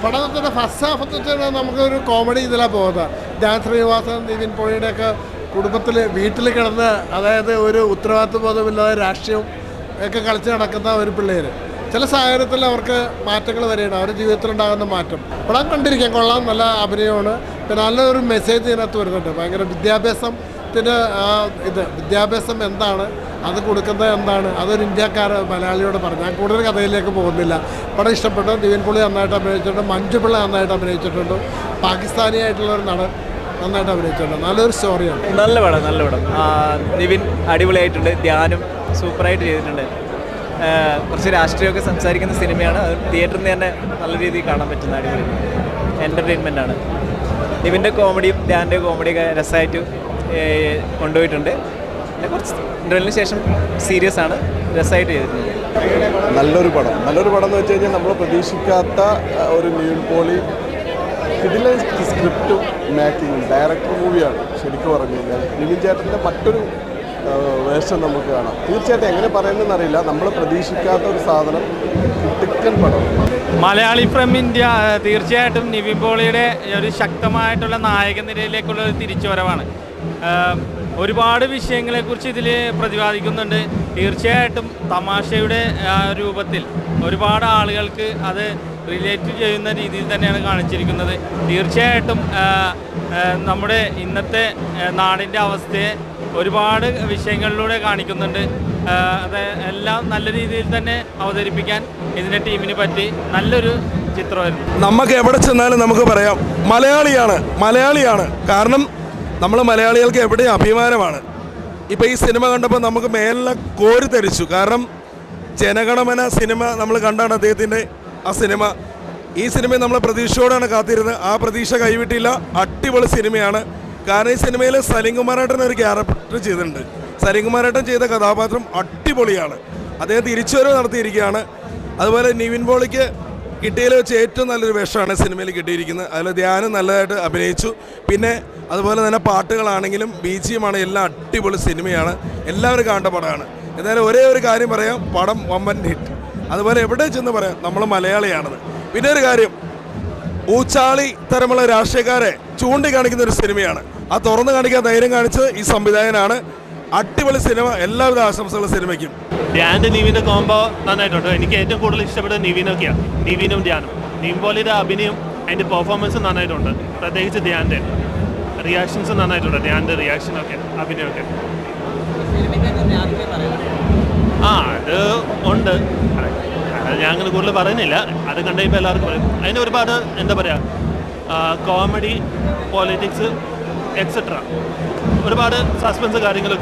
പടത്തിൻ്റെ first half എന്ന് വെച്ചാൽ നമുക്കൊരു കോമഡി ഇതിലാണ് പോകുന്നത്. ധ്യാൻ ശ്രീനിവാസൻ, നിവിൻ പോളിയുടെയൊക്കെ കുടുംബത്തിൽ വീട്ടിൽ കിടന്ന്, അതായത് ഒരു ഉത്തരവാദിത്വ ബോധമില്ലാതെ രാഷ്ട്രീയം ഒക്കെ കളിച്ച് നടക്കുന്ന ഒരു പിള്ളേർ. ചില സാഹചര്യത്തിൽ അവർക്ക് മാറ്റങ്ങൾ വരികയാണ്, അവരുടെ ജീവിതത്തിലുണ്ടാകുന്ന മാറ്റം. പടം കണ്ടിരിക്കാൻ കൊള്ളാം, നല്ല അഭിനയമാണ്. പിന്നെ നല്ലൊരു മെസ്സേജ് ഇതിനകത്ത് വരുന്നുണ്ട്. ഭയങ്കര വിദ്യാഭ്യാസത്തിന് വിദ്യാഭ്യാസം എന്താണ്, അത് കൊടുക്കുന്നത് എന്താണ്, അതൊരു മലയാളിയോട് പറഞ്ഞു. ഞാൻ കൂടുതൽ കഥയിലേക്ക് പോകുന്നില്ല. പടം ഇഷ്ടപ്പെട്ടു. നിവിൻ പോളി നന്നായിട്ട് അഭിനയിച്ചിട്ടുണ്ട്, മഞ്ജു പിള്ള നന്നായിട്ട് അഭിനയിച്ചിട്ടുണ്ട്, പാകിസ്ഥാനിയായിട്ടുള്ളൊരു നടൻ നന്നായിട്ട് അഭിനയിച്ചിട്ടുണ്ട്. നല്ലൊരു സ്റ്റോറിയാണ്. നല്ല പടം. നിവിൻ അടിപൊളിയായിട്ടുണ്ട്, ധ്യാനും സൂപ്പറായിട്ട് ചെയ്തിട്ടുണ്ട്. കുറച്ച് രാഷ്ട്രീയമൊക്കെ സംസാരിക്കുന്ന സിനിമയാണ്. അത് തിയേറ്ററിൽ നിന്ന് തന്നെ നല്ല രീതിയിൽ കാണാൻ പറ്റുന്ന അടിപൊളി എൻ്റർടൈൻമെൻറ്റാണ്. നിവിൻ്റെ കോമഡിയും ധ്യാൻ്റെ കോമഡിയൊക്കെ രസമായിട്ട് കൊണ്ടുപോയിട്ടുണ്ട്. പിന്നെ കുറച്ച് ഇൻ്റർവെല്ലിന് ശേഷം സീരിയസ് ആണ്, രസമായിട്ട് ചെയ്തിട്ടുണ്ട്. നല്ലൊരു പടം എന്ന് വെച്ച് കഴിഞ്ഞാൽ നമ്മൾ പ്രതീക്ഷിക്കാത്ത ഒരു നിവിൻ പോളി ഇതിലെ സ്ക്രിപ്റ്റും മേക്കിങ്ങും ഡയറക്ടർ മൂവിയാണ്. ശരിക്കും പറഞ്ഞു കഴിഞ്ഞാൽ നിവിൻ ചേട്ടൻ്റെ മറ്റൊരു വേഷം നമുക്ക് കാണാം. തീർച്ചയായിട്ടും എങ്ങനെ പറയുന്നതെന്ന് അറിയില്ല, നമ്മൾ പ്രതീക്ഷിക്കാത്ത ഒരു സാധനം, ടിക്കൻ പടം. മലയാളി ഫ്രം ഇന്ത്യ തീർച്ചയായിട്ടും നിവിൻ പോളിയുടെ ഒരു ശക്തമായിട്ടുള്ള നായക നിരയിലേക്കുള്ള ഒരു തിരിച്ചുവരവാണ്. ഒരുപാട് വിഷയങ്ങളെക്കുറിച്ച് ഇതിൽ പ്രതിപാദിക്കുന്നുണ്ട്. തീർച്ചയായിട്ടും തമാശയുടെ രൂപത്തിൽ ഒരുപാട് ആളുകൾക്ക് അത് റിലേറ്റ് ചെയ്യുന്ന രീതിയിൽ തന്നെയാണ് കാണിച്ചിരിക്കുന്നത്. തീർച്ചയായിട്ടും നമ്മുടെ ഇന്നത്തെ നാടിൻ്റെ അവസ്ഥയെ ഒരുപാട് വിഷയങ്ങളിലൂടെ കാണിക്കുന്നുണ്ട്. അത് എല്ലാം നല്ല രീതിയിൽ തന്നെ അവതരിപ്പിക്കാൻ ഇതിൻ്റെ ടീമിന് പറ്റി. നല്ലൊരു ചിത്രമായിരുന്നു. നമുക്ക് എവിടെ ചെന്നാലും നമുക്ക് പറയാം മലയാളിയാണ്. കാരണം നമ്മൾ മലയാളികൾക്ക് എവിടെയും അഭിമാനമാണ്. ഇപ്പോൾ ഈ സിനിമ കണ്ടപ്പോൾ നമുക്ക് മേലെ കോരി തരിച്ചു. കാരണം ജനഗണമന സിനിമ നമ്മൾ കണ്ടാണ് അദ്ദേഹത്തിൻ്റെ ആ സിനിമ. ഈ സിനിമ നമ്മൾ പ്രതീക്ഷയോടാണ് കാത്തിരുന്നത്. ആ പ്രതീക്ഷ കൈവിട്ടില്ല. അടിപൊളി സിനിമയാണ്. കാരണം ഈ സിനിമയിൽ സലിംകുമാരേട്ടൻ ഒരു ക്യാരക്ടർ ചെയ്തിട്ടുണ്ട്. സലിംകുമാരേട്ടൻ ചെയ്ത കഥാപാത്രം അടിപൊളിയാണ്. അദ്ദേഹം തിരിച്ചുവരവ് നടത്തിയിരിക്കുകയാണ്. അതുപോലെ നിവിൻ പോളിക്ക് കിട്ടിയതിൽ വെച്ച് ഏറ്റവും നല്ലൊരു വേഷമാണ് സിനിമയിൽ കിട്ടിയിരിക്കുന്നത്. അതിൽ ധ്യാനം നല്ലതായിട്ട് അഭിനയിച്ചു. പിന്നെ അതുപോലെ തന്നെ പാട്ടുകളാണെങ്കിലും BGM എല്ലാം അടിപൊളി സിനിമയാണ്. എല്ലാവരും കാണേണ്ട പടമാണ്. എന്തായാലും ഒരേ ഒരു കാര്യം പറയാം, പടം വമ്പൻ ഹിറ്റ്. അതുപോലെ എവിടെ ചെന്ന് പറയാം, നമ്മൾ മലയാളിയാണത്. പിന്നെ ഒരു കാര്യം, ഊച്ചാളി തരമുള്ള രാഷ്ട്രീയക്കാരെ ചൂണ്ടിക്കാണിക്കുന്ന ഒരു സിനിമയാണ്. ആ തുറന്നു കാണിക്കാൻ ധൈര്യം കാണിച്ചത് ഈ സംവിധായകനാണ്. അടിപൊളി സിനിമ. എല്ലാവിധ ആശംസകളും സിനിമയ്ക്കും. ധ്യാൻ്റെ നിവിൻ്റെ കോംബോ നന്നായിട്ടുണ്ട്. എനിക്ക് ഏറ്റവും കൂടുതൽ ഇഷ്ടപ്പെട്ടത് നിവിനൊക്കെയാണ്. നിവിനും ധ്യാനും. നിവിൻ പോളിയുടെ അഭിനയം, അതിൻ്റെ പെർഫോമൻസ് നന്നായിട്ടുണ്ട്. പ്രത്യേകിച്ച് ധ്യാൻ്റെ റിയാക്ഷൻസ് നന്നായിട്ടുണ്ട്. ധ്യാൻ്റെ റിയാക്ഷനൊക്കെ അഭിനയമൊക്കെ അത് ഉണ്ട്. ഞാൻ അങ്ങനെ കൂടുതൽ പറയുന്നില്ല. അത് കണ്ടുകഴിയുമ്പോൾ എല്ലാവർക്കും പറയും. അതിന് ഒരുപാട് എന്താ പറയുക, കോമഡി, പോളിറ്റിക്സ് എക്സെട്ര ഒരുപാട് സസ്പെൻസ് കാര്യങ്ങളൊക്കെ ഉണ്ട്.